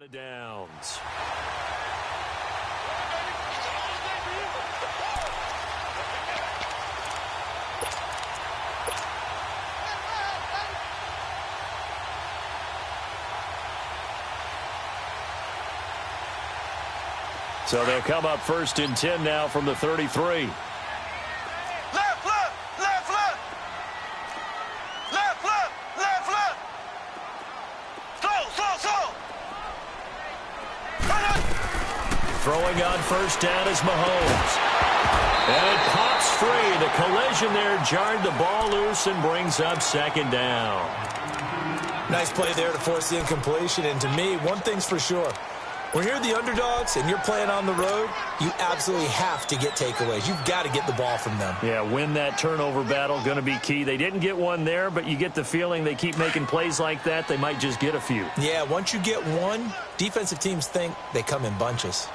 of downs. So they'll come up 1st and 10 now from the 33. Throwing on 1st down is Mahomes. And it pops free. The collision there jarred the ball loose and brings up 2nd down. Nice play there to force the incompletion. And to me, one thing's for sure. When you're the underdogs and you're playing on the road, you absolutely have to get takeaways. You've got to get the ball from them. Yeah, win that turnover battle, going to be key. They didn't get one there, but you get the feeling they keep making plays like that, they might just get a few. Yeah, once you get one, defensive teams think they come in bunches.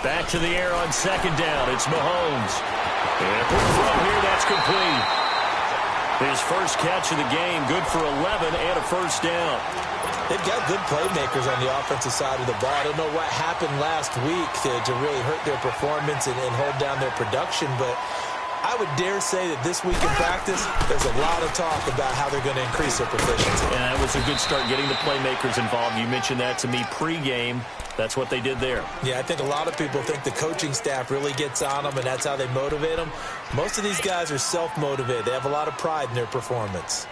Back to the air on 2nd down. It's Mahomes. And a quick throw here, that's complete. His first catch of the game, good for 11 and a 1st down. They've got good playmakers on the offensive side of the ball. I don't know what happened last week to really hurt their performance and hold down their production, but I would dare say that this week in practice, there's a lot of talk about how they're going to increase their proficiency. And that was a good start getting the playmakers involved. You mentioned that to me pregame. That's what they did there. Yeah, I think a lot of people think the coaching staff really gets on them, and that's how they motivate them. Most of these guys are self-motivated. They have a lot of pride in their performance.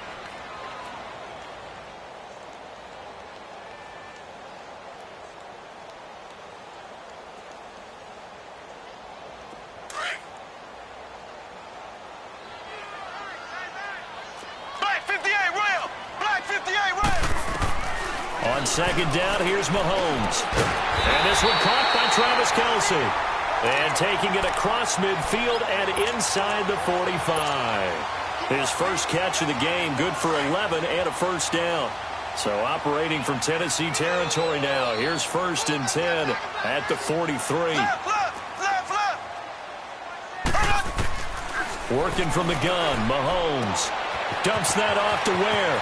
On 2nd down, here's Mahomes. And this one caught by Travis Kelce. And taking it across midfield and inside the 45. His first catch of the game, good for 11 and a 1st down. So operating from Tennessee territory now. Here's 1st and 10 at the 43. Working from the gun, Mahomes dumps that off to Ware.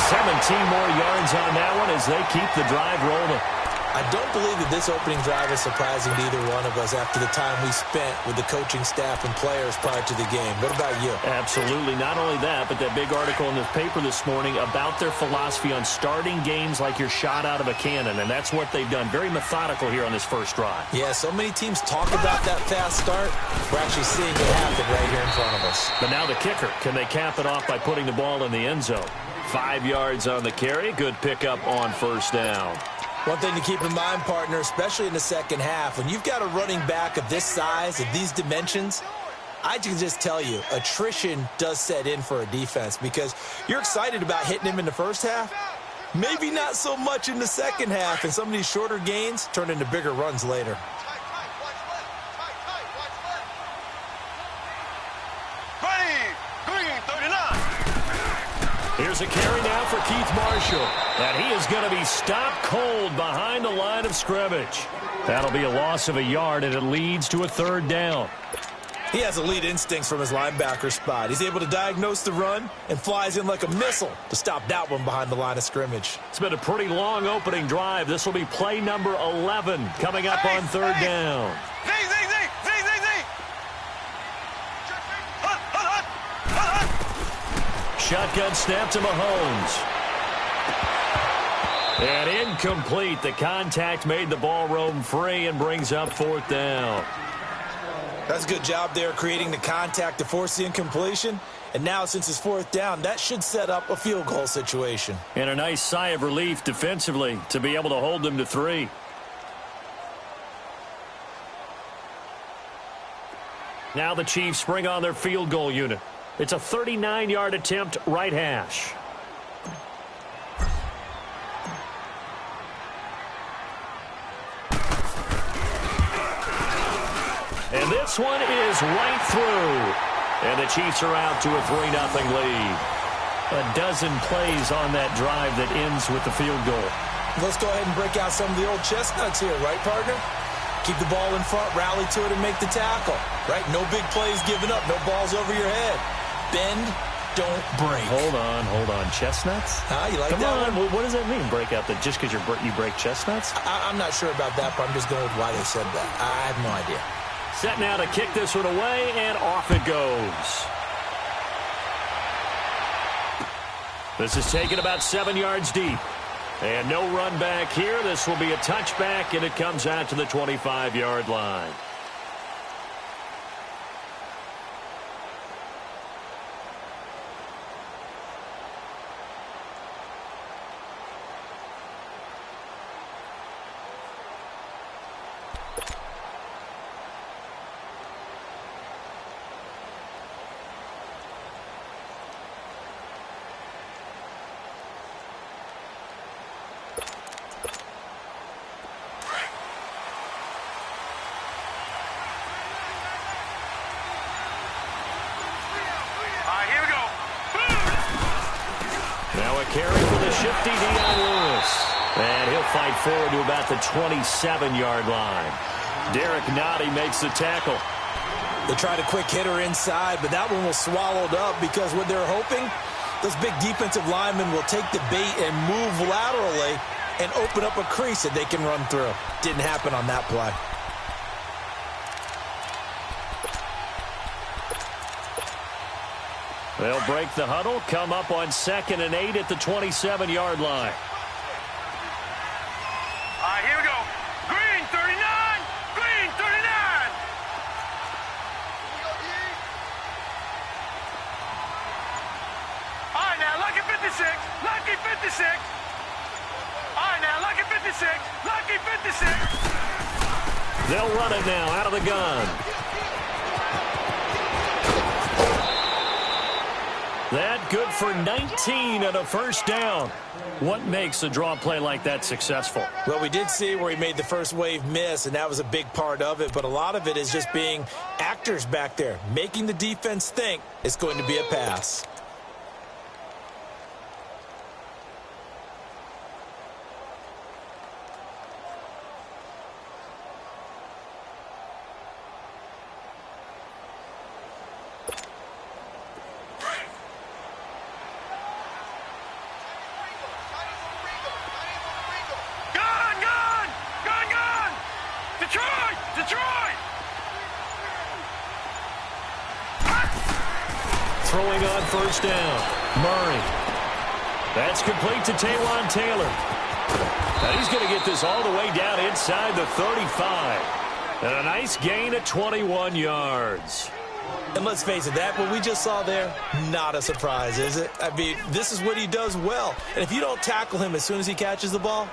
17 more yards on that one as they keep the drive rolling. I don't believe that this opening drive is surprising to either one of us after the time we spent with the coaching staff and players prior to the game. What about you? Absolutely. Not only that, but that big article in the paper this morning about their philosophy on starting games like you're shot out of a cannon, and that's what they've done. Very methodical here on this first drive. Yeah, so many teams talk about that fast start. We're actually seeing it happen right here in front of us. But now the kicker. Can they cap it off by putting the ball in the end zone? 5 yards on the carry. Good pickup on 1st down. One thing to keep in mind, partner, especially in the second half, when you've got a running back of this size, of these dimensions, I can just tell you, attrition does set in for a defense because you're excited about hitting him in the first half. Maybe not so much in the second half, and some of these shorter gains turn into bigger runs later. Here's a carry now for Keith Marshall. And he is going to be stopped cold behind the line of scrimmage. That'll be a loss of a yard, and it leads to a 3rd down. He has elite instincts from his linebacker spot. He's able to diagnose the run and flies in like a missile to stop that one behind the line of scrimmage. It's been a pretty long opening drive. This will be play number 11 coming up on 3rd down. Shotgun snap to Mahomes. And incomplete. The contact made the ball roam free and brings up 4th down. That's a good job there creating the contact to force the incompletion. And now since it's 4th down, that should set up a field goal situation. And a nice sigh of relief defensively to be able to hold them to 3. Now the Chiefs bring on their field goal unit. It's a 39-yard attempt, right hash. And this one is right through. And the Chiefs are out to a 3-0 lead. A dozen plays on that drive that ends with the field goal. Let's go ahead and break out some of the old chestnuts here, right, partner? Keep the ball in front, rally to it, and make the tackle, right? No big plays given up, no balls over your head. Bend, don't break. Hold on. Chestnuts? You like Come that on. one? What does that mean, break out? That just because you break chestnuts? I'm not sure about that, but I'm just going with why they said that. I have no idea. Set now to kick this one away, and off it goes. This is taken about 7 yards deep. And no run back here. This will be a touchback, and it comes out to the 25-yard line. Now a carry for the shifty Dion Lewis. And he'll fight forward to about the 27-yard line. Derek Nottie makes the tackle. They tried a quick hitter inside, but that one was swallowed up because what they're hoping, those big defensive linemen will take the bait and move laterally and open up a crease that they can run through. Didn't happen on that play. They'll break the huddle, come up on 2nd and 8 at the 27-yard line. All right, here we go. Green 39. Green 39. All right, now, lucky 56. Lucky 56. All right, now, lucky 56. Lucky 56. They'll run it now out of the gun. That good for 19 and a first down. What makes a draw play like that successful? Well, we did see where he made the first wave miss, and that was a big part of it. But a lot of it is just being actors back there, making the defense think it's going to be a pass. Throwing on first down. Murray. That's complete to Taywan Taylor. And he's going to get this all the way down inside the 35. And a nice gain at 21 yards. And let's face it, that what we just saw there, not a surprise, is it? I mean, this is what he does well. And if you don't tackle him as soon as he catches the ball,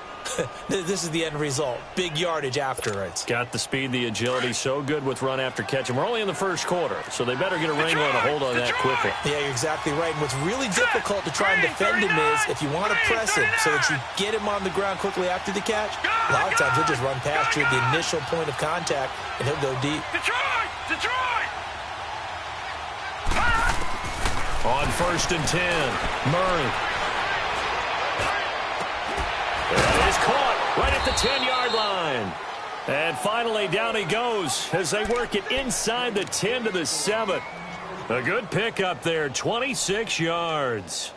this is the end result. Big yardage afterwards. Got the speed, the agility, so good with run after catch. And we're only in the first quarter, so they better get a wrangle and a hold on that quickly. Yeah, you're exactly right. And what's really difficult to try and defend him is if you want to press him so that you get him on the ground quickly after the catch, a lot of times he'll just run past you at the initial point of contact, and he'll go deep. Detroit! On 1st and 10, Murray. That is caught right at the 10-yard line. And finally, down he goes as they work it inside the 10 to the 7. A good pickup there, 26 yards.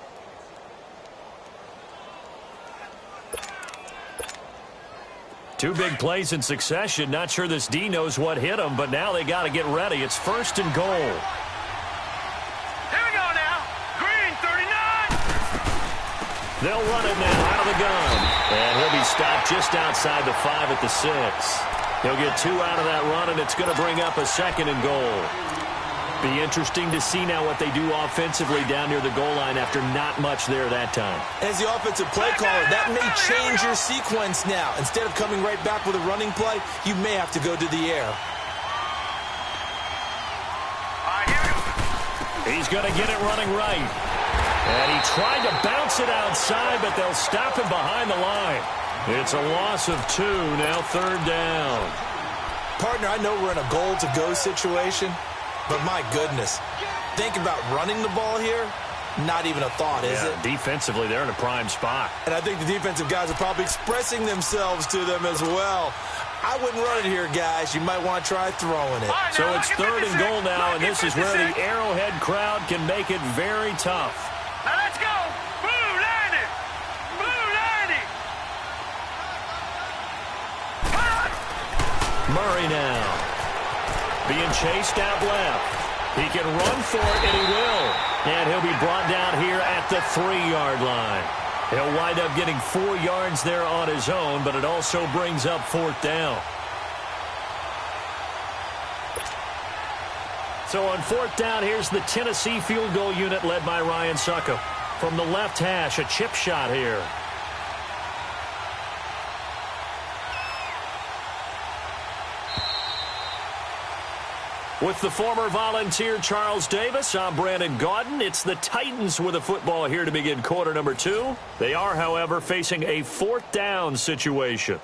Two big plays in succession. Not sure this D knows what hit him, but now they got to get ready. It's 1st and goal. They'll run it now out of the gun. And he'll be stopped just outside the 5 at the 6. He'll get 2 out of that run, and it's going to bring up a 2nd and goal. Be interesting to see now what they do offensively down near the goal line after not much there that time. As the offensive play caller, that may change your sequence now. Instead of coming right back with a running play, you may have to go to the air. He's going to get it running right. And he tried to bounce it outside, but they'll stop him behind the line. It's a loss of 2, now 3rd down. Partner, I know we're in a goal-to-go situation, but my goodness, think about running the ball here, not even a thought, is it? Defensively, they're in a prime spot. And I think the defensive guys are probably expressing themselves to them as well. I wouldn't run it here, guys. You might want to try throwing it. So it's 3rd and goal now, and this is where the Arrowhead crowd can make it very tough. Now let's go. Blue 90. Blue 90. Murray now. Being chased out left. He can run for it, and he will. And he'll be brought down here at the 3-yard line. He'll wind up getting 4 yards there on his own, but it also brings up 4th down. So on 4th down, here's the Tennessee field goal unit led by Ryan Succop. From the left hash, a chip shot here. With the former Volunteer Charles Davis, I'm Brandon Gaudin. It's the Titans with the football here to begin quarter number 2. They are, however, facing a 4th down situation.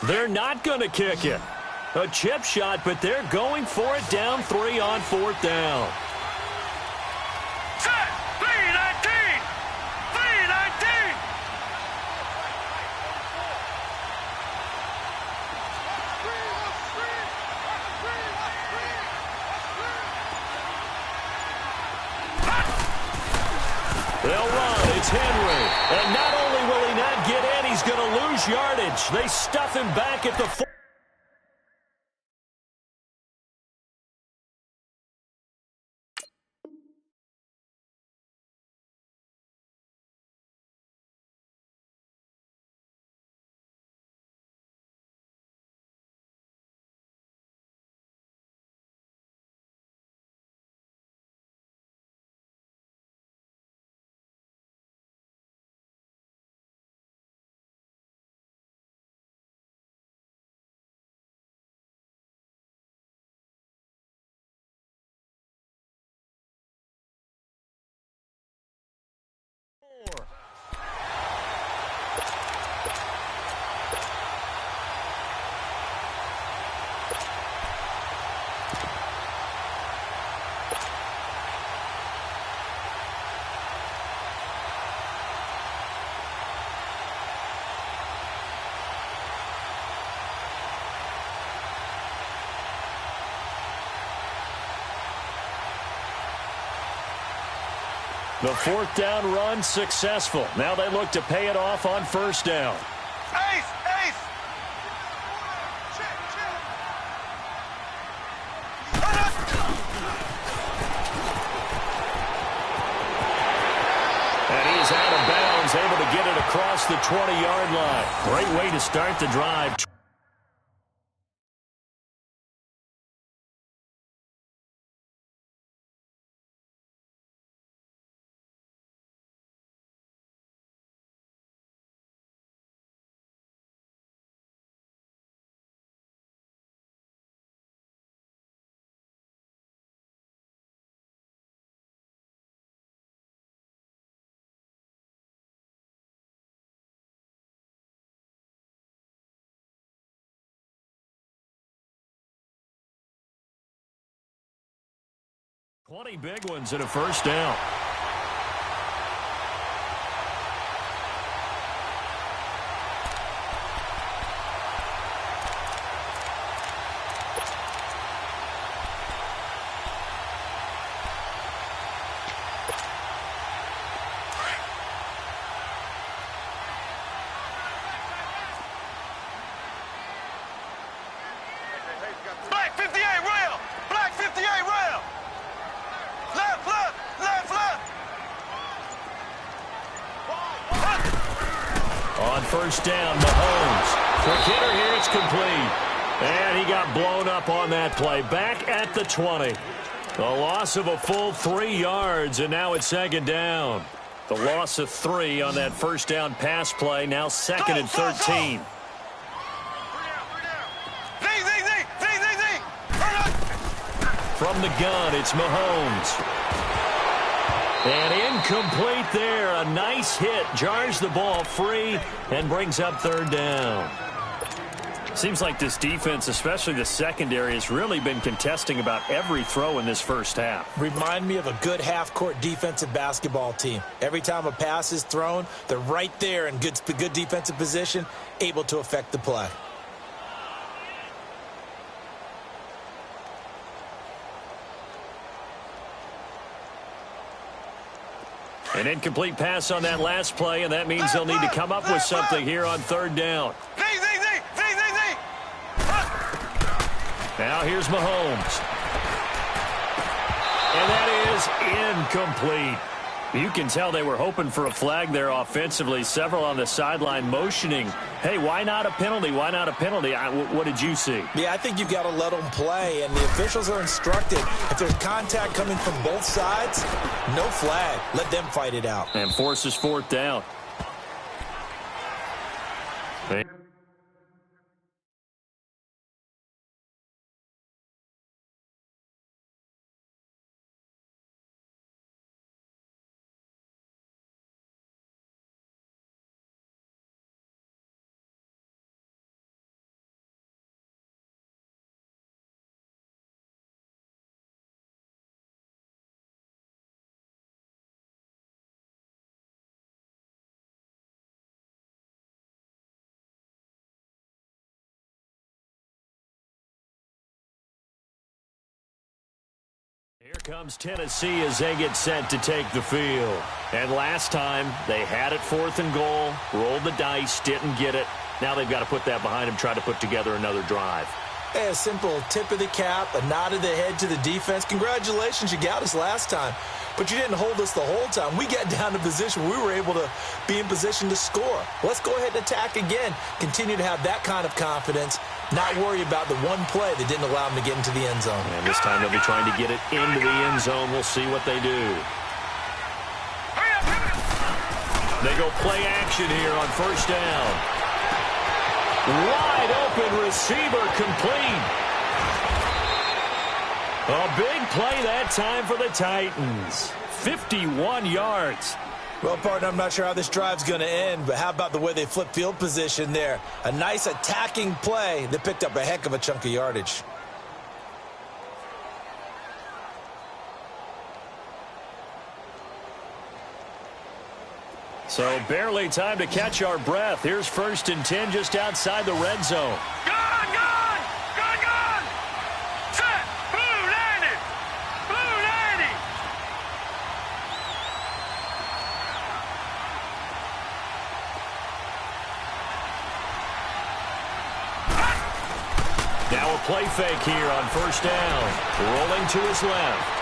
They're not going to kick it. A chip shot, but they're going for it down 3 on 4th down. Set. 3-19. 3-19. They'll run. It's Henry. And not only will he not get in, he's going to lose yardage. They stuff him back at the 4. The 4th down run successful. Now they look to pay it off on 1st down. Ace. Ace. And he's out of bounds, able to get it across the 20-yard line. Great way to start the drive. Twenty big ones and a 1st down. Black 58 rail. Black 58 rail. Left, left, left, left. On 1st down, Mahomes. Quick hitter here, it's complete. And he got blown up on that play. Back at the 20. A loss of a full 3 yards, and now it's 2nd down. The loss of 3 on that 1st down pass play, now 2nd and 13. From the gun, it's Mahomes. And incomplete there. A nice hit. Jars the ball free and brings up 3rd down. Seems like this defense, especially the secondary, has really been contesting about every throw in this first half. Remind me of a good half-court defensive basketball team. Every time a pass is thrown, they're right there in good defensive position, able to affect the play. An incomplete pass on that last play, and that means they'll need to come up with something here on third down. Now here's Mahomes. And that is incomplete. You can tell they were hoping for a flag there offensively. Several on the sideline motioning, hey, why not a penalty? Why not a penalty? What did you see? Yeah, I think you've got to let them play, and the officials are instructed. If there's contact coming from both sides, no flag. Let them fight it out. And forces fourth down. Here comes Tennessee as they get set to take the field. And last time, they had it 4th and goal, rolled the dice, didn't get it. Now they've got to put that behind them, try to put together another drive. Hey, a simple tip of the cap, a nod of the head to the defense. Congratulations, you got us last time. But you didn't hold us the whole time. We got down to position. We were able to be in position to score. Let's go ahead and attack again. Continue to have that kind of confidence. Not worry about the one play that didn't allow them to get into the end zone. And this time they'll be trying to get it into the end zone. We'll see what they do. They go play action here on first down. Wide open receiver complete. A big play that time for the Titans. 51 yards. Well, partner, I'm not sure how this drive's going to end, but how about the way they flip field position there? A nice attacking play that picked up a heck of a chunk of yardage. So barely time to catch our breath. Here's 1st and 10 just outside the red zone. Now a play fake here on first down. Rolling to his left.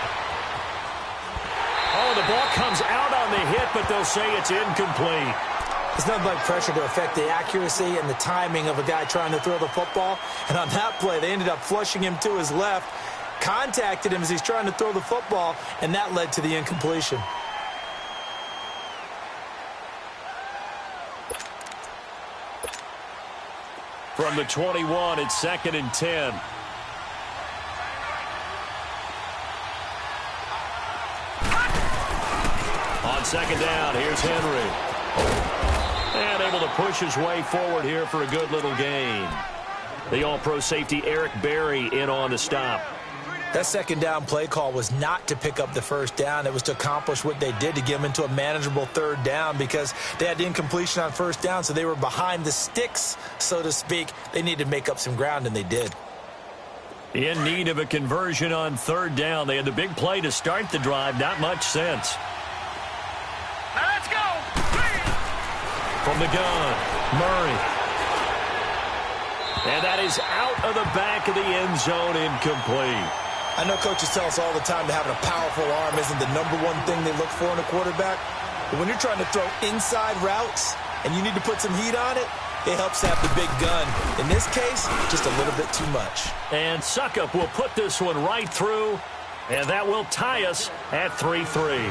Oh, the ball comes out on the hit, but they'll say it's incomplete. It's nothing like pressure to affect the accuracy and the timing of a guy trying to throw the football. And on that play, they ended up flushing him to his left, contacted him as he's trying to throw the football, and that led to the incompletion. From the 21, it's 2nd and 10. On second down, here's Henry. And able to push his way forward here for a good little gain. The all-pro safety Eric Berry in on the stop. That second down play call was not to pick up the first down. It was to accomplish what they did, to get them into a manageable third down, because they had the incompletion on first down, so they were behind the sticks, so to speak. They needed to make up some ground, and they did. In need of a conversion on third down. They had the big play to start the drive. Not much sense. Now let's go. From the gun, Murray. And that is out of the back of the end zone, incomplete. I know coaches tell us all the time that having a powerful arm isn't the #1 thing they look for in a quarterback. But when you're trying to throw inside routes and you need to put some heat on it, it helps have the big gun. In this case, just a little bit too much. And Suckup will put this one right through, and that will tie us at 3-3.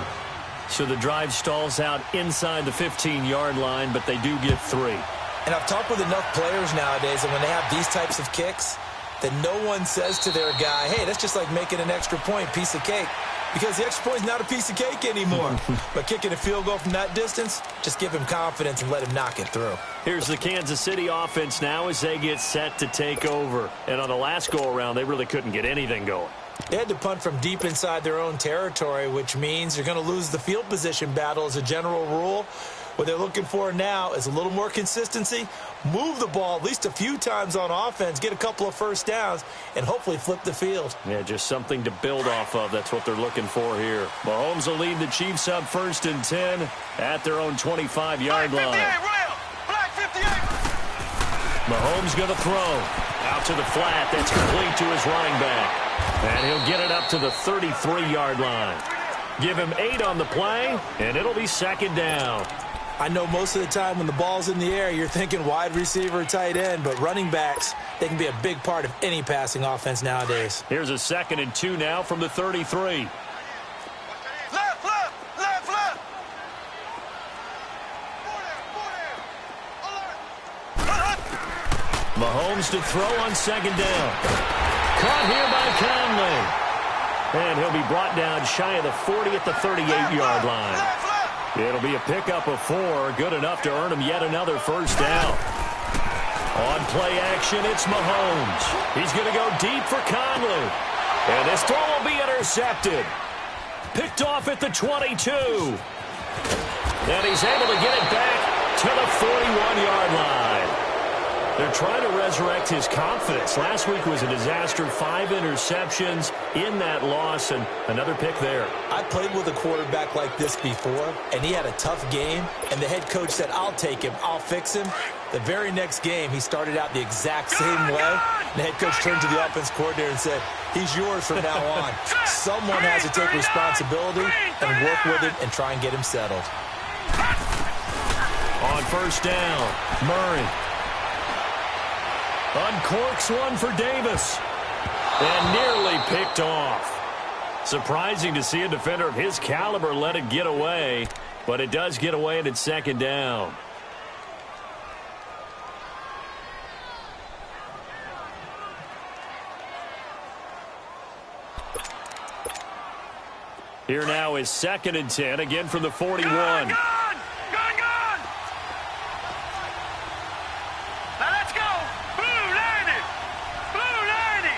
So the drive stalls out inside the 15-yard line, but they do get 3. And I've talked with enough players nowadays that when they have these types of kicks, that no one says to their guy, hey, that's just like making an extra point, piece of cake. Because the extra point is not a piece of cake anymore. But kicking a field goal from that distance, just give him confidence and let him knock it through. Here's the Kansas City offense now as they get set to take over. And on the last go-around, they really couldn't get anything going. They had to punt from deep inside their own territory, which means you're going to lose the field position battle as a general rule. What they're looking for now is a little more consistency, move the ball at least a few times on offense, get a couple of first downs, and hopefully flip the field. Yeah, just something to build off of. That's what they're looking for here. Mahomes will lead the Chiefs up 1st and 10 at their own 25-yard line. Black 58. Mahomes going to throw. Out to the flat. That's complete to his running back. And he'll get it up to the 33-yard line. Give him 8 on the play, and it'll be 2nd down. I know most of the time when the ball's in the air, you're thinking wide receiver, tight end, but running backs, they can be a big part of any passing offense nowadays. Here's a 2nd and 2 now from the 33. Left. Mahomes to throw on 2nd down. Caught here by Conley. And he'll be brought down shy of the 40 at the 38-yard line. It'll be a pickup of 4, good enough to earn him yet another first down. On play action, it's Mahomes. He's going to go deep for Conley. And this throw will be intercepted. Picked off at the 22. And he's able to get it back to the 41-yard line. They're trying to resurrect his confidence. Last week was a disaster. 5 interceptions in that loss, and another pick there. I played with a quarterback like this before, and he had a tough game, and the head coach said, I'll take him, I'll fix him. The very next game, he started out the exact same way. The head coach turned to the offense coordinator and said, he's yours from now on. Someone has to take responsibility and work with him and try and get him settled. On 1st down, Murray. Uncorks one for Davis. And nearly picked off. Surprising to see a defender of his caliber let it get away. But it does get away and it's 2nd down. Here now is 2nd and 10, again from the 41. Gone! Now let's go! Blue 90! Blue 90!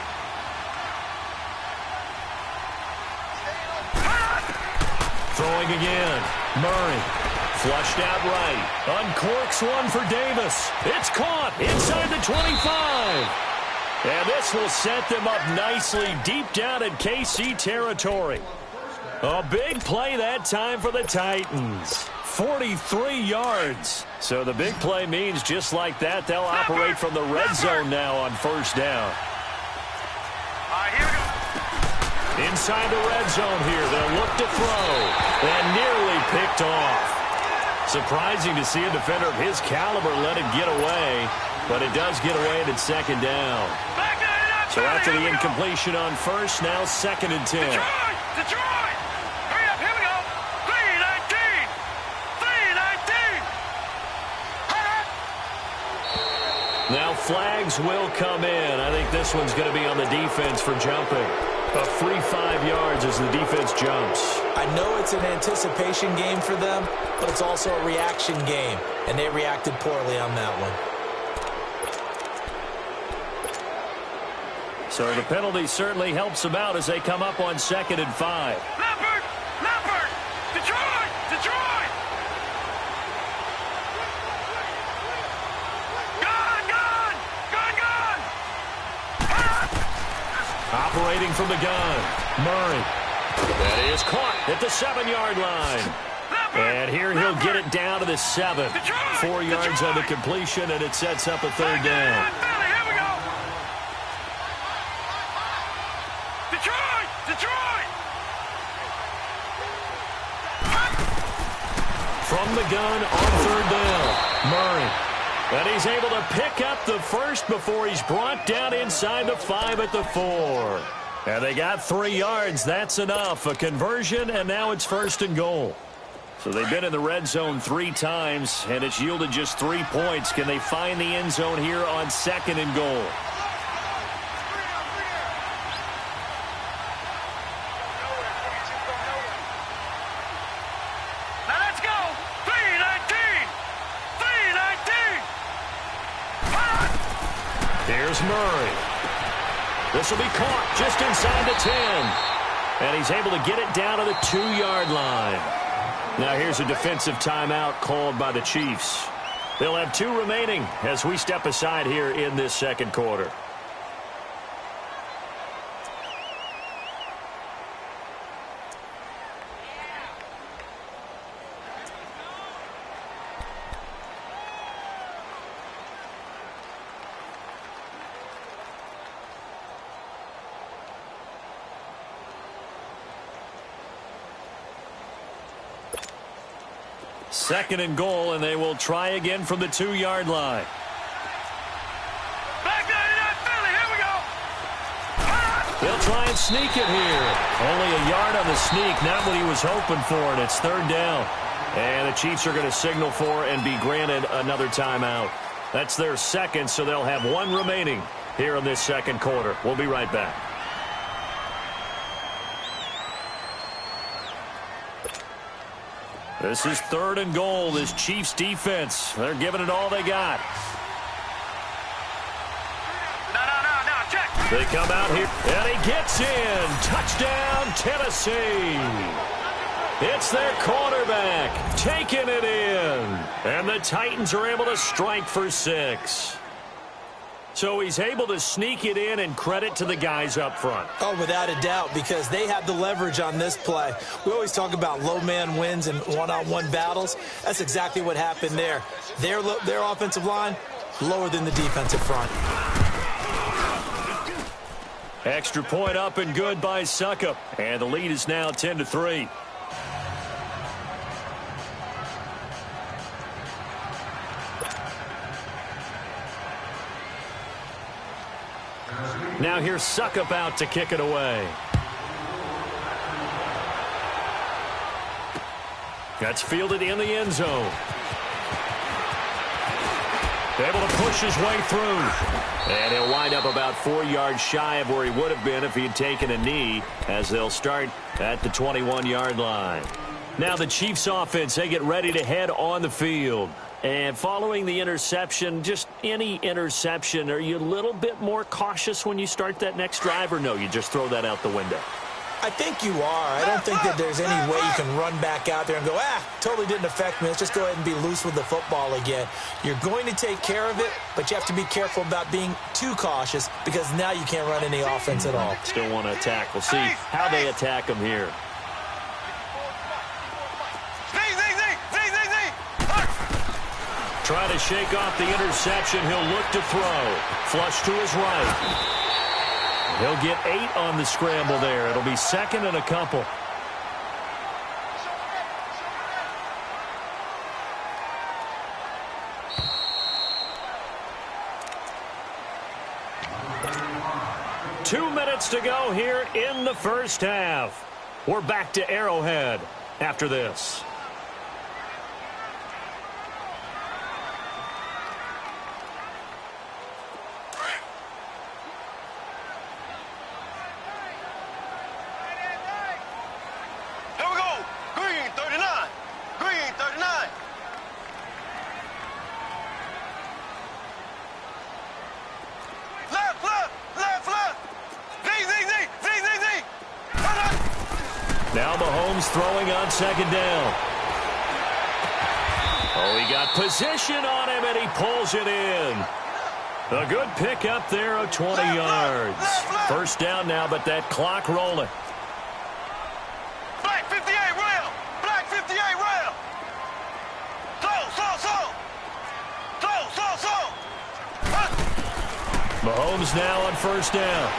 Throwing again. Murray. Flushed out right. Uncorks one for Davis. It's caught inside the 25. And this will set them up nicely deep down in KC territory. A big play that time for the Titans. 43 yards. So the big play means just like that, they'll operate from the red zone now on 1st down. All right, here we go. Inside the red zone here, they'll look to throw. And nearly picked off. Surprising to see a defender of his caliber let it get away. But it does get away and it's 2nd down. So after the incompletion on 1st, now 2nd and 10. Detroit! Hurry up, here we go. 3-19! 3-19! Now flags will come in. I think this one's going to be on the defense for jumping. A free 5 yards as the defense jumps. I know it's an anticipation game for them, but it's also a reaction game, and they reacted poorly on that one. So the penalty certainly helps them out as they come up on 2nd and 5. Leopard! Detroit! Detroit! Gone! Operating from the gun, Murray. That is caught at the 7-yard line. And here he'll get it down to the 7. 4 yards on the completion, and it sets up a 3rd down. Detroit! From the gun on 3rd down, Murray. And he's able to pick up the first before he's brought down inside the 5 at the 4. And they got 3 yards. That's enough. A conversion, and now it's 1st and goal. So they've been in the red zone 3 times, and it's yielded just 3 points. Can they find the end zone here on 2nd and goal? Here's Murray. This will be caught just inside the 10. And he's able to get it down to the 2-yard line. Now here's a defensive timeout called by the Chiefs. They'll have 2 remaining as we step aside here in this second quarter. Second and goal, and they will try again from the 2-yard line. Back 99 Philly, here we go. They'll try and sneak it here. Only a yard on the sneak, not what he was hoping for, and it's third down. And the Chiefs are going to signal for and be granted another timeout. That's their second, so they'll have 1 remaining here in this second quarter. We'll be right back. This is third and goal. This Chiefs defense, they're giving it all they got. No, check. They come out here, and he gets in. Touchdown, Tennessee. It's their quarterback taking it in. And the Titans are able to strike for 6. So he's able to sneak it in, and credit to the guys up front. Oh, without a doubt, because they have the leverage on this play. We always talk about low man wins and one-on-one battles. That's exactly what happened there. Their offensive line, lower than the defensive front. Extra point up and good by Suckup. And the lead is now 10-3. Now here's Suckup out to kick it away. That's fielded in the end zone. Able to push his way through. And he'll wind up about 4 yards shy of where he would have been if he had taken a knee, as they'll start at the 21-yard line. Now the Chiefs offense, they get ready to head on the field. And following the interception, just any interception, are you a little bit more cautious when you start that next drive, or no, you just throw that out the window? I think you are. I don't think that there's any way you can run back out there and go, totally didn't affect me. Let's just go ahead and be loose with the football again. You're going to take care of it, but you have to be careful about being too cautious, because now you can't run any offense at all. Still want to attack. We'll see how they attack them here. Trying to shake off the interception. He'll look to throw. Flush to his right. He'll get 8 on the scramble there. It'll be second and a couple. Two minutes to go here in the first half. We're back to Arrowhead after this. Now Mahomes throwing on second down. Oh, he got position on him, and he pulls it in. A good pickup there of 20 yards. First down now, but that clock rolling. Black 58 rail. Black 58 rail. Mahomes now on first down.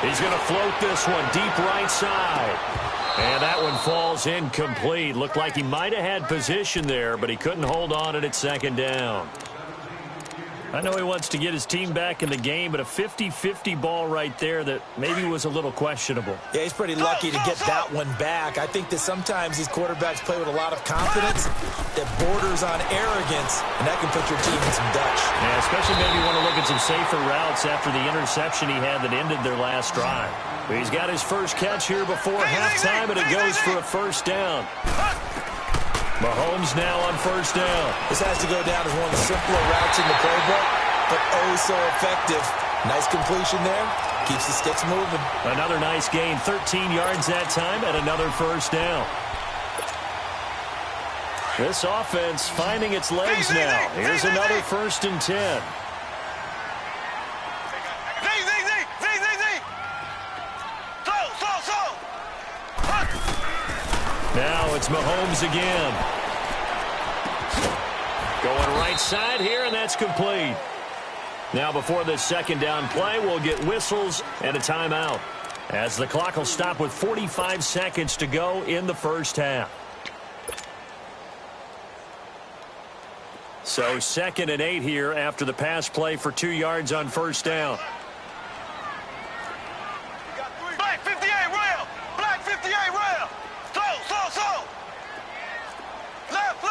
He's going to float this one deep right side. And that one falls incomplete. Looked like he might have had position there, but he couldn't hold on it at second down. I know he wants to get his team back in the game, but a 50-50 ball right there that maybe was a little questionable. Yeah, he's pretty lucky to get that one back. I think that sometimes these quarterbacks play with a lot of confidence that borders on arrogance, and that can put your team in some Dutch. Yeah, especially maybe want to look at some safer routes after the interception he had that ended their last drive. But he's got his first catch here before halftime, and it goes for a first down. Mahomes now on first down. This has to go down as one of the simpler routes in the playbook, but oh so effective Nice completion there. Keeps the sticks moving. Another nice gain, 13 yards that time, and another first down. This offense finding its legs now. Here's another 1st and 10. Now it's Mahomes again. Going right side here, and that's complete. Now before this 2nd down play, we'll get whistles and a timeout, as the clock will stop with 45 seconds to go in the first half. So 2nd and 8 here after the pass play for 2 yards on 1st down. Black 58 rail! Black 58 rail! Slow! Left!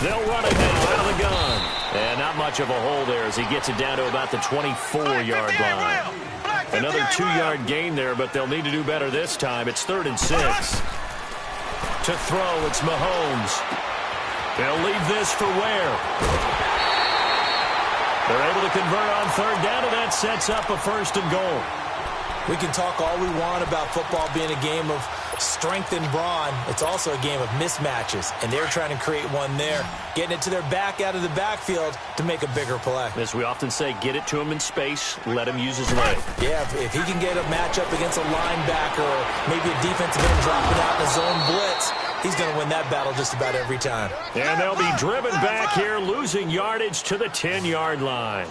They'll run it now out of the gun. And not much of a hole there as he gets it down to about the 24-yard line. Another 2-yard gain there, but they'll need to do better this time. It's 3rd and 6. To throw, it's Mahomes. They'll leave this for Ware. They're able to convert on 3rd down, and that sets up a 1st and goal. We can talk all we want about football being a game of strength and brawn. It's also a game of mismatches, and they're trying to create one there, getting it to their back out of the backfield to make a bigger play. As we often say, get it to him in space, let him use his leg. Yeah, if he can get a matchup against a linebacker or maybe a defensive end dropping out in a zone blitz, he's going to win that battle just about every time. And they'll be driven back here, losing yardage to the 10-yard line.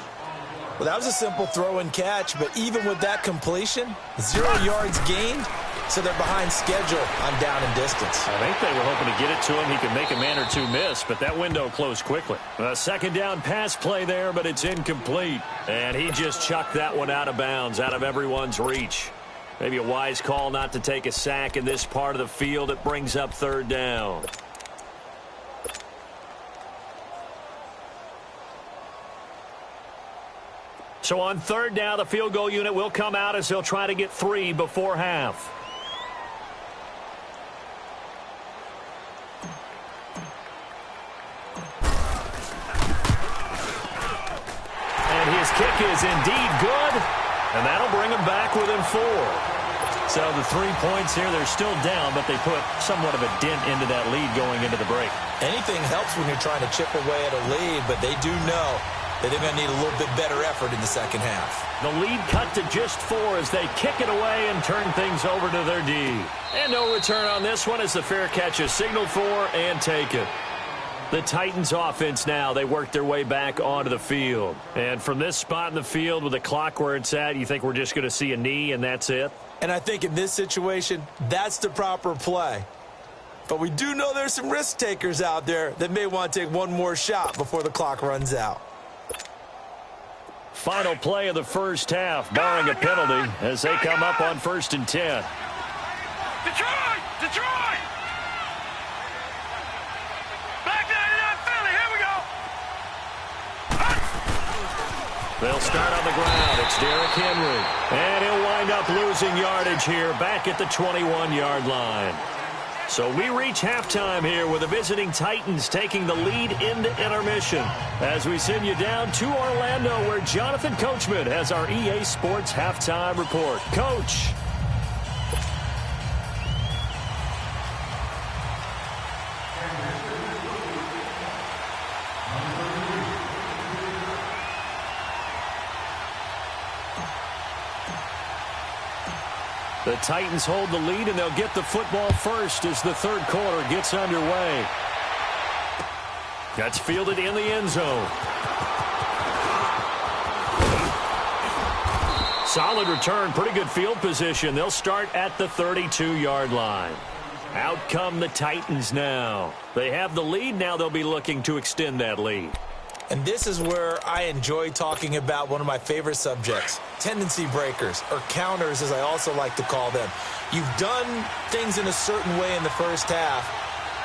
Well, that was a simple throw and catch, but even with that completion, 0 yards gained, so they're behind schedule on down and distance. I think they were hoping to get it to him. He could make a man or two miss, but that window closed quickly. A 2nd down pass play there, but it's incomplete. And he just chucked that one out of bounds, out of everyone's reach. Maybe a wise call not to take a sack in this part of the field. It brings up 3rd down. So on 3rd down, the field goal unit will come out as they'll try to get 3 before half. And his kick is indeed good, and that'll bring him back within 4. So the 3 points here, they're still down, but they put somewhat of a dent into that lead going into the break. Anything helps when you're trying to chip away at a lead, but they do know that they're going to need a little bit better effort in the 2nd half. The lead cut to just 4 as they kick it away and turn things over to their D. And no return on this one as the fair catch is signaled for and taken. The Titans offense now, they work their way back onto the field. And from this spot in the field with the clock where it's at, you think we're just going to see a knee and that's it? And I think in this situation, that's the proper play. But we do know there's some risk takers out there that may want to take one more shot before the clock runs out. Final play of the first half, barring a penalty, as they come up on 1st and 10. Detroit! Back 99 Philly, here we go! They'll start on the ground. It's Derrick Henry. And he'll wind up losing yardage here back at the 21-yard line. So we reach halftime here with the visiting Titans taking the lead into intermission as we send you down to Orlando where Jonathan Coachman has our EA Sports halftime report. Coach. The Titans hold the lead, and they'll get the football first as the 3rd quarter gets underway. That's fielded in the end zone. Solid return, pretty good field position. They'll start at the 32-yard line. Out come the Titans now. They have the lead. Now they'll be looking to extend that lead. And this is where I enjoy talking about one of my favorite subjects, tendency breakers, or counters as I also like to call them. You've done things in a certain way in the first half,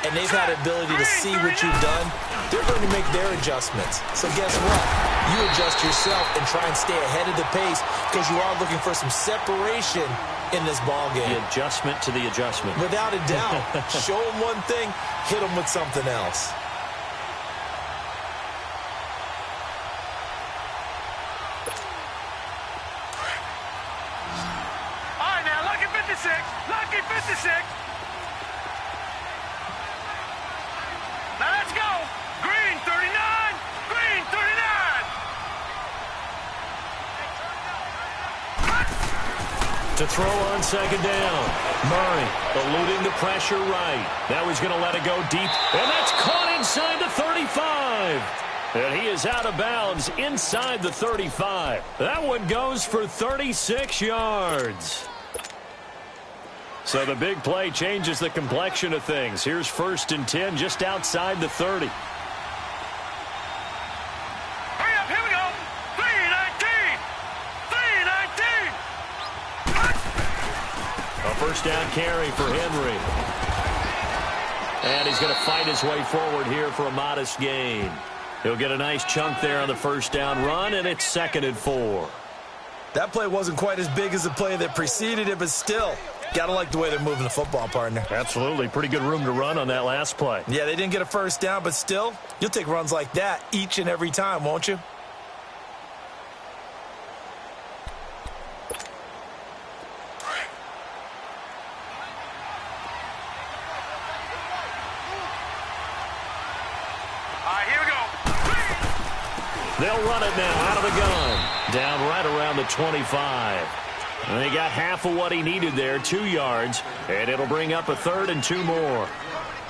and they've had the ability to see what you've done. They're going to make their adjustments. So guess what? You adjust yourself and try and stay ahead of the pace because you are looking for some separation in this ball game. The adjustment to the adjustment. Without a doubt. Show them one thing, hit them with something else. To throw on second down. Murray eluding the pressure right. Now he's going to let it go deep. And that's caught inside the 35. And he is out of bounds inside the 35. That one goes for 36 yards. So the big play changes the complexion of things. Here's 1st and 10 just outside the 30. Hurry up, here we go. 3-19. 3-19. A first down carry for Henry. And he's going to fight his way forward here for a modest gain. He'll get a nice chunk there on the first down run, and it's 2nd and 4. That play wasn't quite as big as the play that preceded it, but still, got to like the way they're moving the football, partner. Absolutely. Pretty good room to run on that last play. Yeah, they didn't get a first down, but still, you'll take runs like that each and every time, won't you? They'll run it now out of the gun. Down right around the 25. And they got half of what he needed there, 2 yards. And it'll bring up a 3rd and 2 more.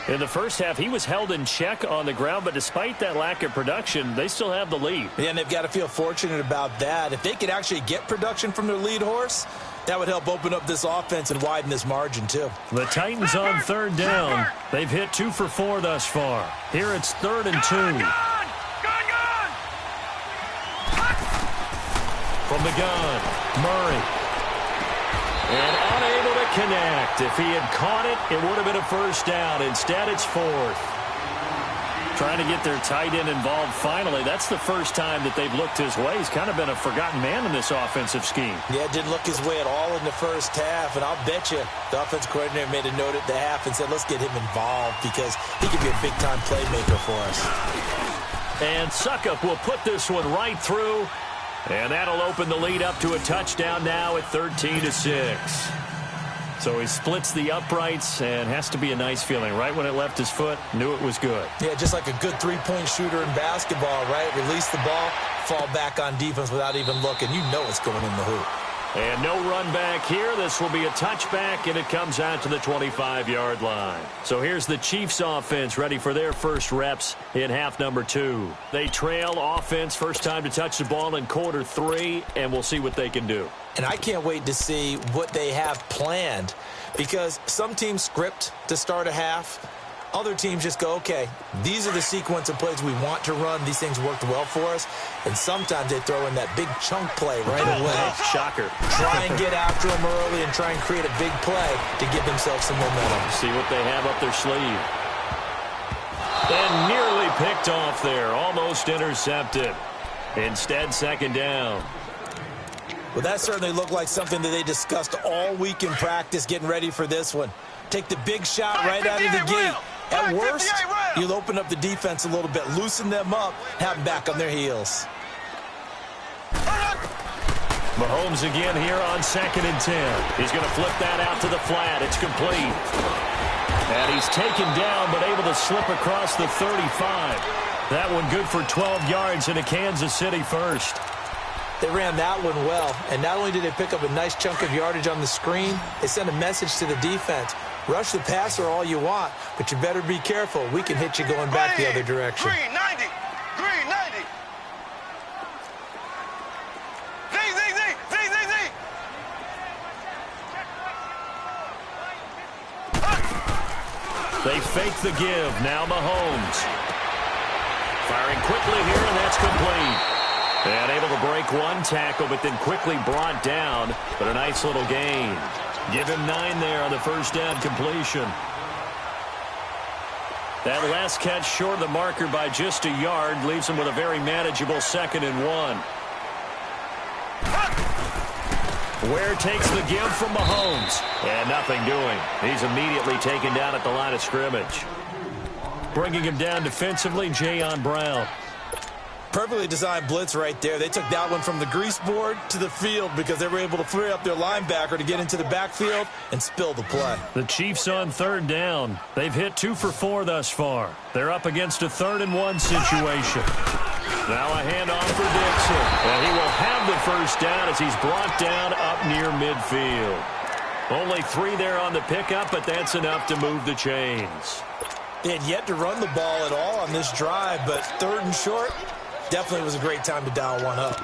In the first half, he was held in check on the ground, but despite that lack of production, they still have the lead. Yeah, and they've got to feel fortunate about that. If they could actually get production from their lead horse, that would help open up this offense and widen this margin, too. The Titans on 3rd down. They've hit 2 for 4 thus far. Here it's 3rd and 2. From the gun, Murray. And unable to connect. If he had caught it, it would have been a first down. Instead, it's 4th. Trying to get their tight end involved finally. That's the first time that they've looked his way. He's kind of been a forgotten man in this offensive scheme. Yeah, didn't look his way at all in the first half. And I'll bet you the offensive coordinator made a note at the half and said, let's get him involved because he could be a big-time playmaker for us. And Suckup will put this one right through. And that'll open the lead up to a touchdown now at 13-6. So he splits the uprights and has to be a nice feeling. Right when it left his foot, knew it was good. Yeah, just like a good three-point shooter in basketball, right? Release the ball, fall back on defense without even looking. You know it's going in the hoop. And no run back here. This will be a touchback, and it comes out to the 25-yard line. So here's the Chiefs offense ready for their first reps in half number 2. They trail offense, first time to touch the ball in quarter 3, and we'll see what they can do. And I can't wait to see what they have planned because some teams script to start a half. Other teams just go, okay, these are the sequence of plays we want to run. These things worked well for us. And sometimes they throw in that big chunk play right away. Shocker. Try and get after them early and try and create a big play to give themselves some momentum. See what they have up their sleeve. And nearly picked off there. Almost intercepted. Instead, second down. Well, that certainly looked like something that they discussed all week in practice getting ready for this one. Take the big shot right out of the gate. At worst, you'll open up the defense a little bit, loosen them up, have them back on their heels. Mahomes again here on 2nd and 10. He's going to flip that out to the flat. It's complete. And he's taken down but able to slip across the 35. That one good for 12 yards in a Kansas City first. They ran that one well, and not only did they pick up a nice chunk of yardage on the screen, they sent a message to the defense. Rush the passer all you want, but you better be careful. We can hit you going back the other direction. 390. 390. They fake the give. Now Mahomes. Firing quickly here, and that's complete. And able to break one tackle, but then quickly brought down. But a nice little gain. Give him 9 there on the first down completion. That last catch short of the marker by just a yard leaves him with a very manageable 2nd and 1. Ware takes the give from Mahomes. And nothing doing. He's immediately taken down at the line of scrimmage. Bringing him down defensively, Jayon Brown. Perfectly designed blitz right there. They took that one from the grease board to the field because they were able to free up their linebacker to get into the backfield and spill the play. The Chiefs on 3rd down. They've hit 2 for 4 thus far. They're up against a 3rd and 1 situation. Now a handoff for Dixon. And he will have the first down as he's brought down up near midfield. Only 3 there on the pickup, but that's enough to move the chains. They had yet to run the ball at all on this drive, but 3rd and short definitely was a great time to dial one up.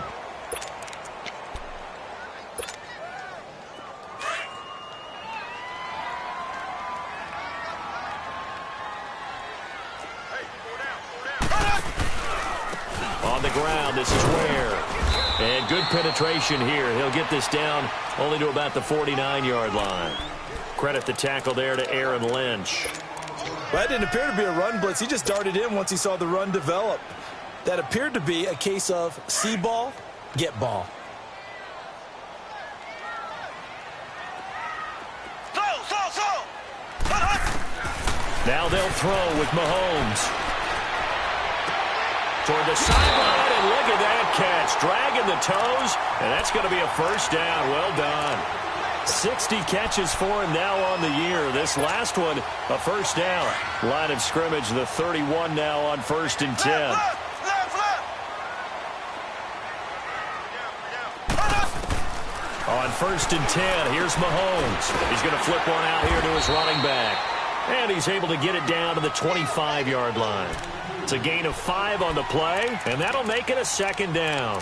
On the ground, this is Ware. And good penetration here. He'll get this down only to about the 49-yard line. Credit the tackle there to Aaron Lynch. That didn't appear to be a run blitz. He just darted in once he saw the run develop. That appeared to be a case of see ball, get ball. Now they'll throw with Mahomes. Toward the sideline, and look at that catch. Dragging the toes, and that's going to be a first down. Well done. 60 catches for him now on the year. This last one, a first down. Line of scrimmage, the 31 now on 1st and 10. On 1st and 10, here's Mahomes. He's going to flip one out here to his running back. And he's able to get it down to the 25-yard line. It's a gain of 5 on the play, and that'll make it a 2nd down.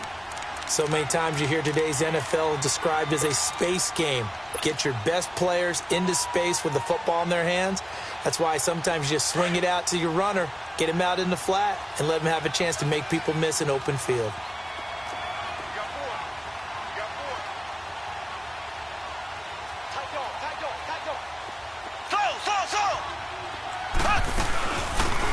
So many times you hear today's NFL described as a space game. Get your best players into space with the football in their hands. That's why sometimes you just swing it out to your runner, get him out in the flat, and let him have a chance to make people miss an open field.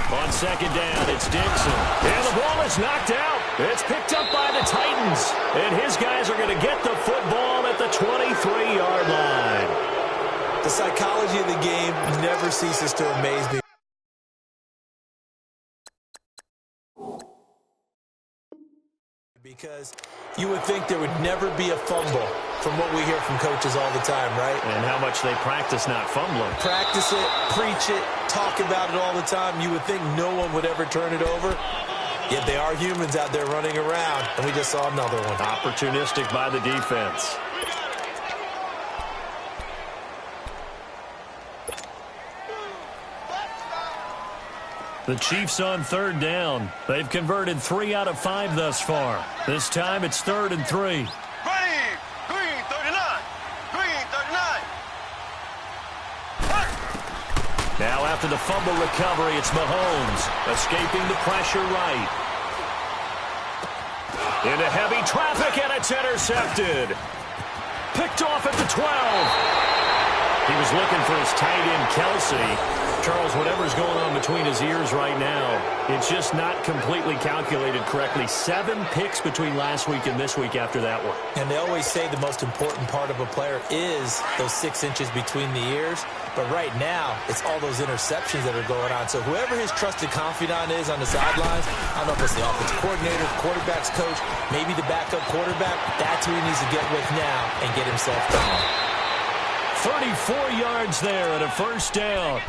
On 2nd down, it's Dixon. And the ball is knocked out. It's picked up by the Titans. And his guys are going to get the football at the 23-yard line. The psychology of the game never ceases to amaze me. Because you would think there would never be a fumble from what we hear from coaches all the time, right? And how much they practice not fumbling. Practice it, preach it, talk about it all the time. You would think no one would ever turn it over. Yet they are humans out there running around, and we just saw another one. Opportunistic by the defense. The Chiefs on 3rd down. They've converted 3 out of 5 thus far. This time it's 3rd and 3. Green 39. Green 39. Now after the fumble recovery, it's Mahomes escaping the pressure right. Into heavy traffic, and it's intercepted. Picked off at the 12. He was looking for his tight end, Kelsey. Charles, whatever's going on between his ears right now, it's just not completely calculated correctly. 7 picks between last week and this week after that one. And they always say the most important part of a player is those 6 inches between the ears. But right now, it's all those interceptions that are going on. So whoever his trusted confidant is on the sidelines, I don't know if it's the offensive coordinator, the quarterback's coach, maybe the backup quarterback, that's who he needs to get with now and get himself down. 34 yards there and a first down.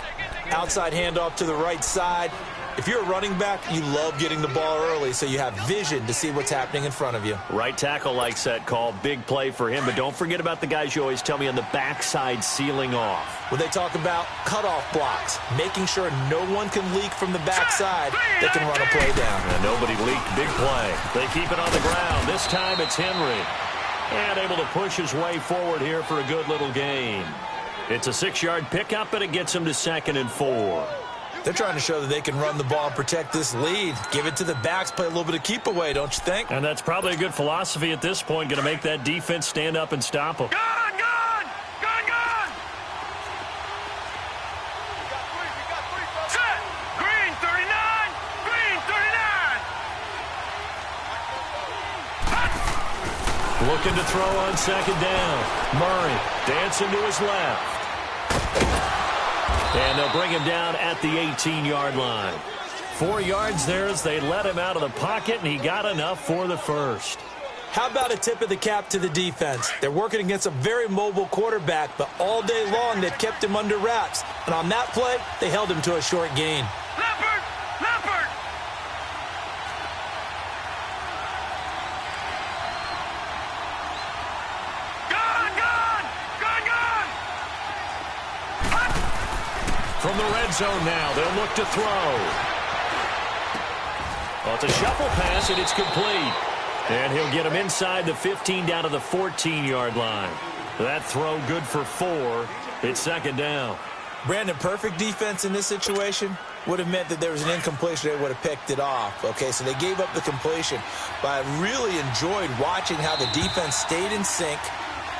Outside handoff to the right side. If you're a running back, you love getting the ball early so you have vision to see what's happening in front of you. Right tackle likes that call. Big play for him. But don't forget about the guys you always tell me on the backside sealing off. When they talk about cutoff blocks, making sure no one can leak from the backside, they can run a play down. And nobody leaked. Big play. They keep it on the ground. This time it's Henry. And able to push his way forward here for a good little gain. It's a 6-yard pickup, and it gets him to 2nd and 4. They're trying to show that they can run the ball and protect this lead. Give it to the backs, play a little bit of keep away, don't you think? And that's probably a good philosophy at this point, going to make that defense stand up and stop them. Gun! Set! Green 39! Green 39! Looking to throw on 2nd down. Murray dancing to his left. And they'll bring him down at the 18-yard line. 4 yards there as they let him out of the pocket, and he got enough for the first. How about a tip of the cap to the defense? They're working against a very mobile quarterback, but all day long they've kept him under wraps. And on that play, they held him to a short gain. Leopard! from the red zone now. They'll look to throw. Well, it's a shuffle pass, and it's complete. And he'll get him inside the 15 down to the 14-yard line. That throw good for 4. It's second down. Brandon, perfect defense in this situation would have meant that there was an incompletion. They would have picked it off. Okay, so they gave up the completion. But I really enjoyed watching how the defense stayed in sync,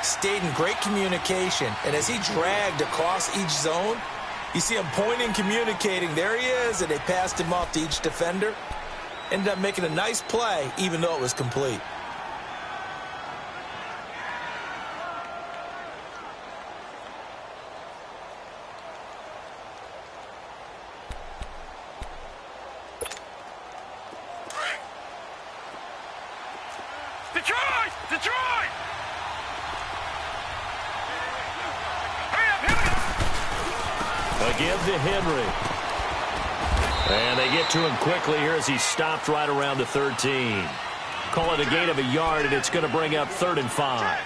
stayed in great communication. And as he dragged across each zone, you see him pointing, communicating. There he is, and they passed him off to each defender. Ended up making a nice play, even though it was complete. Detroit! Detroit! Again to Henry. And they get to him quickly here as he stopped right around the 13. Call it a gain of a yard, and it's going to bring up 3rd and 5.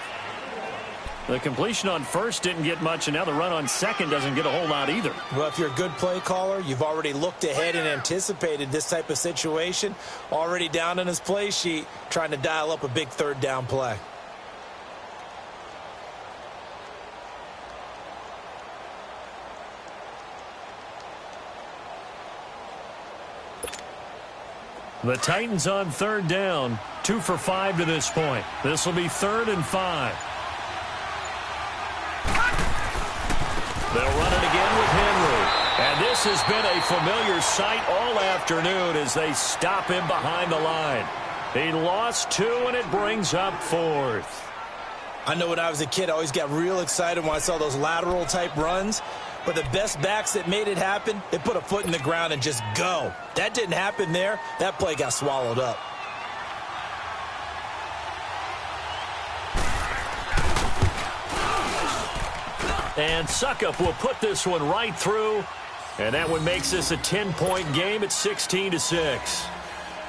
The completion on first didn't get much, and now the run on second doesn't get a whole lot either. Well, if you're a good play caller, you've already looked ahead and anticipated this type of situation. Already down on his play sheet, trying to dial up a big 3rd down play. The Titans on 3rd down, 2 for 5 to this point. This will be 3rd and 5. They'll run it again with Henry. And this has been a familiar sight all afternoon as they stop him behind the line. He lost 2, and it brings up 4th. I know when I was a kid, I always got real excited when I saw those lateral-type runs. But the best backs that made it happen, they put a foot in the ground and just go. That didn't happen there. That play got swallowed up. And Suckup will put this one right through. And that one makes this a 10-point game at 16-6.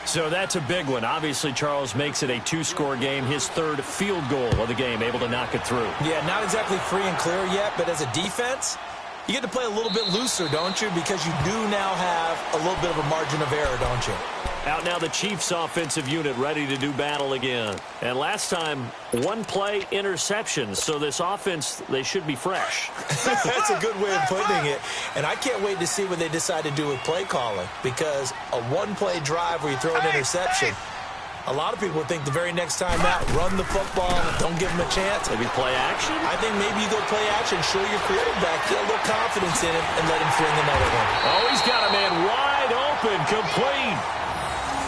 So that's a big one. Obviously, Charles makes it a 2-score game. His 3rd field goal of the game, able to knock it through. Yeah, not exactly free and clear yet, but as a defense, you get to play a little bit looser, don't you? Because you do now have a little bit of a margin of error, don't you? Out now the Chiefs offensive unit ready to do battle again. And last time, 1-play interception. So this offense, they should be fresh. That's a good way of putting it. And I can't wait to see what they decide to do with play calling. Because a 1-play drive where you throw an interception, a lot of people think the very next time out, run the football, don't give him a chance. Maybe play action? I think maybe you go play action, show your quarterback, get a little confidence in him, and let him fling another one. Oh, he's got a man wide open, complete.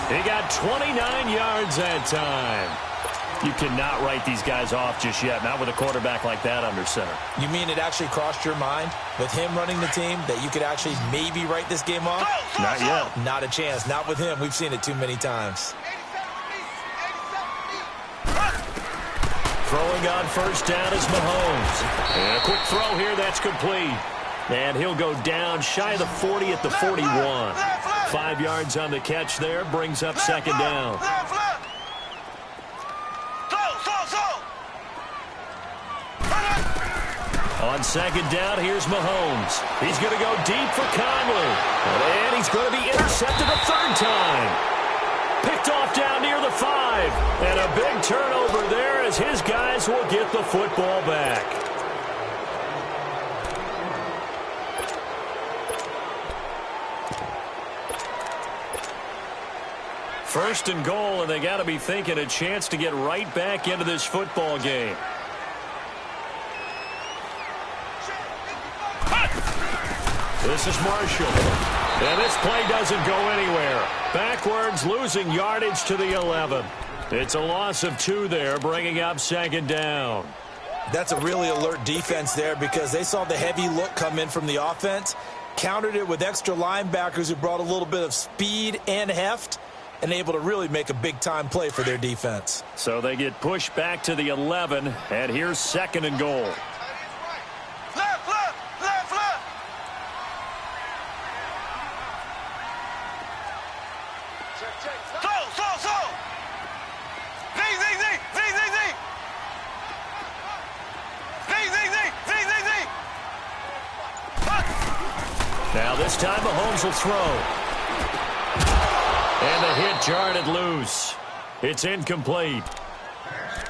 He got 29 yards that time. You cannot write these guys off just yet, not with a quarterback like that under center. You mean it actually crossed your mind with him running the team that you could actually maybe write this game off? Not yet. Not a chance. Not with him. We've seen it too many times. Throwing on first down is Mahomes. And a quick throw here, that's complete. And he'll go down shy of the 40 at the 41. 5 yards on the catch there, brings up second down. On second down, here's Mahomes. He's going to go deep for Conley. And he's going to be intercepted a 3rd time. Picked off down near the 5. And a big turnover there as his guys will get the football back. First and goal, and they got to be thinking a chance to get right back into this football game. This is Marshall. And this play doesn't go anywhere. Backwards, losing yardage to the 11. It's a loss of 2 there, bringing up second down. That's a really alert defense there because they saw the heavy look come in from the offense, countered it with extra linebackers who brought a little bit of speed and heft, and able to really make a big-time play for their defense. So they get pushed back to the 11, and here's second and goal. Now this time Mahomes will throw. And the hit jarred it loose. It's incomplete.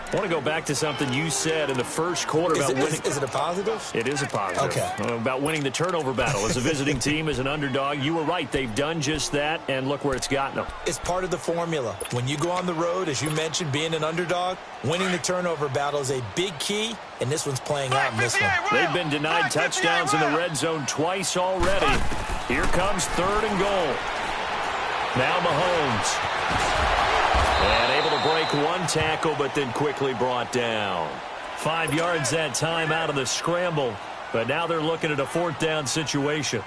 I want to go back to something you said in the first quarter about winning. Is it a positive? It is a positive. Okay. About winning the turnover battle. As a visiting team, as an underdog, you were right. They've done just that, and look where it's gotten them. It's part of the formula. When you go on the road, as you mentioned, being an underdog, winning the turnover battle is a big key, and this one's playing out in this one. They've been denied touchdowns in the red zone twice already. Here comes 3rd and goal. Now Mahomes. And able to break one tackle, but then quickly brought down. 5 yards that time out of the scramble, but now they're looking at a 4th down situation.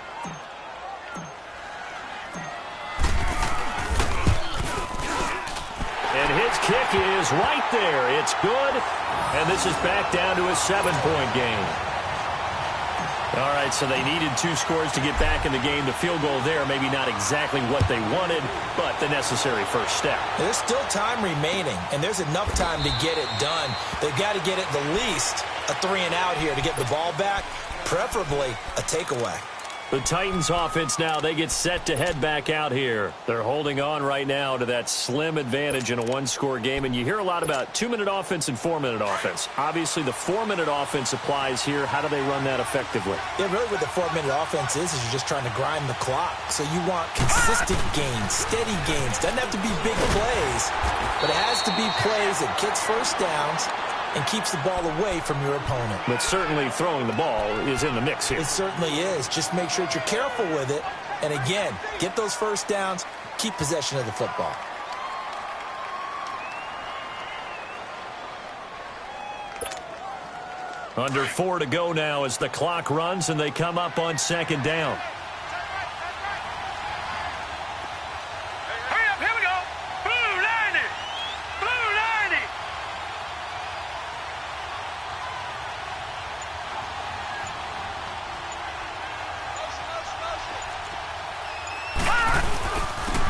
And his kick is right there. It's good, and this is back down to a 7-point game. All right, so they needed 2 scores to get back in the game. The field goal there, maybe not exactly what they wanted, but the necessary first step. There's still time remaining, and there's enough time to get it done. They've got to get at the least a 3-and-out here to get the ball back, preferably a takeaway. The Titans offense now, they get set to head back out here. They're holding on right now to that slim advantage in a 1-score game, and you hear a lot about 2-minute offense and 4-minute offense. Obviously, the 4-minute offense applies here. How do they run that effectively? Yeah, really what the 4-minute offense is you're just trying to grind the clock. So you want consistent gains, steady gains. Doesn't have to be big plays, but it has to be plays that gets first downs and keeps the ball away from your opponent. But certainly throwing the ball is in the mix here. It certainly is. Just make sure that you're careful with it. And again, get those first downs, keep possession of the football. Under 4 to go now as the clock runs and they come up on 2nd down. Hurry up, here we go. Blue 90. Blue 90.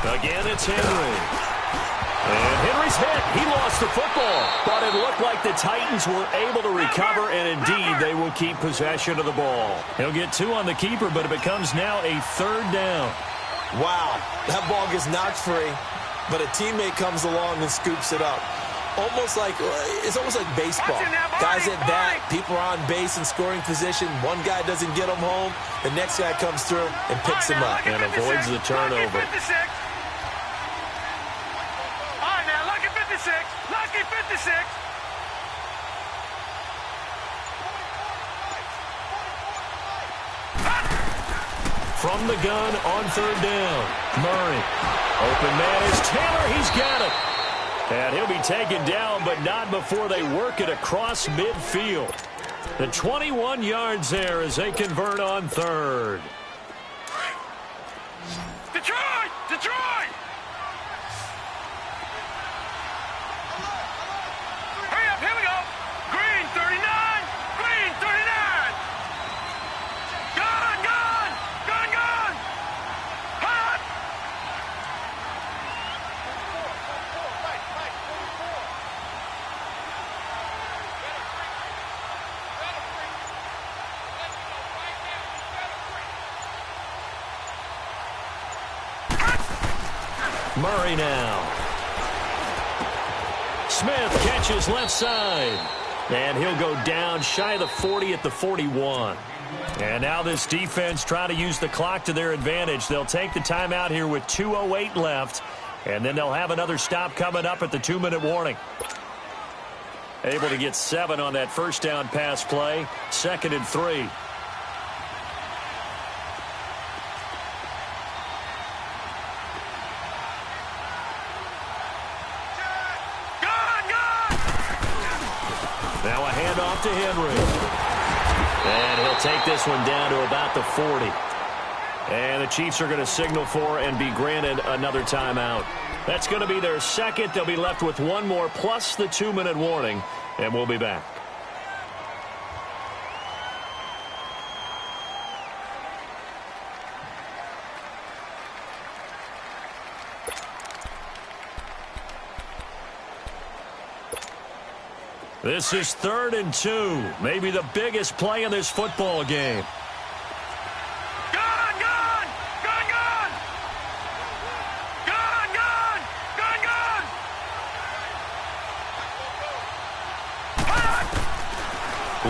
Again, it's Henry. And Henry's hit. He lost the football. But it looked like the Titans were able to recover, and indeed, they will keep possession of the ball. He'll get 2 on the keeper, but it becomes now a 3rd down. Wow, that ball gets knocked free, but a teammate comes along and scoops it up. It's almost like baseball. Guys at bat, people are on base in scoring position. One guy doesn't get him home. The next guy comes through and picks him up. And avoids the turnover. Lucky 56. Lucky 56. From the gun on 3rd down. Murray. Open man is Taylor. He's got it. And he'll be taken down, but not before they work it across midfield. The 21 yards there as they convert on 3rd. Detroit! Detroit! Hurry up, here we go. Green 39. Green 39. Gone, gone. Gone, gone. Hot. Murray now. Smith catches left side. And he'll go down shy of the 40 at the 41. And now this defense trying to use the clock to their advantage. They'll take the timeout here with 2:08 left. And then they'll have another stop coming up at the 2-minute warning. Able to get 7 on that first down pass play. 2nd and 3. Now a handoff to Henry. And he'll take this one down to about the 40. And the Chiefs are going to signal for and be granted another timeout. That's going to be their 2nd. They'll be left with 1 more plus the 2-minute warning. And we'll be back. This is 3rd and 2. Maybe the biggest play in this football game. Gone, gone.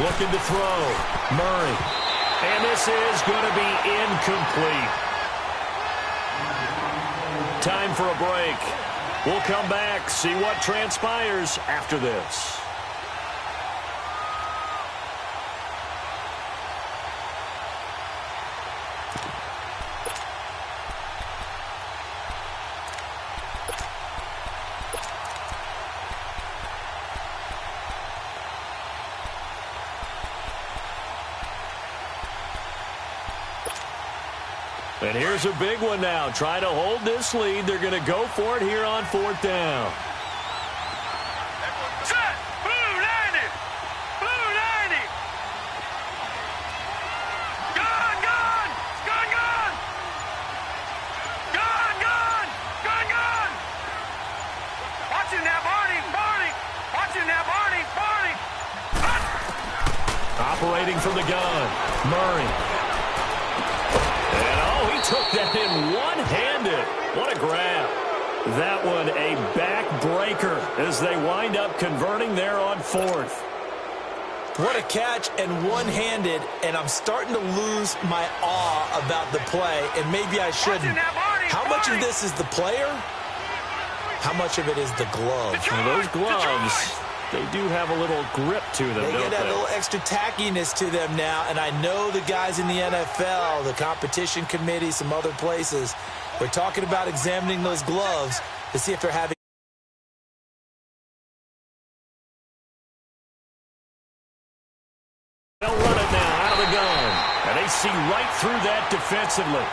looking to throw. Murray. And this is going to be incomplete. Time for a break. We'll come back, see what transpires after this. And here's a big one now. Trying to hold this lead. They're going to go for it here on 4th down. Set! Blue 90! Blue 90! Gun, gun! Gun, gun! Gun, gun! Gun, gun! Watch him now, Barney! Barney! Watch him now, Barney! Barney! Operating from the gun. Murray. And, he took that in one-handed. What a grab. That one a back-breaker as they wind up converting there on 4th. What a catch and one-handed, and I'm starting to lose my awe about the play, and maybe I shouldn't. How much of this is the player? How much of it is the glove? Well, those gloves, they do have a little grip to them, They don't get that little extra tackiness to them now, and I know the guys in the NFL, the competition committee, some other places, we're talking about examining those gloves to see if they're having They'll run it now out of the gun, and they see right through that defensively.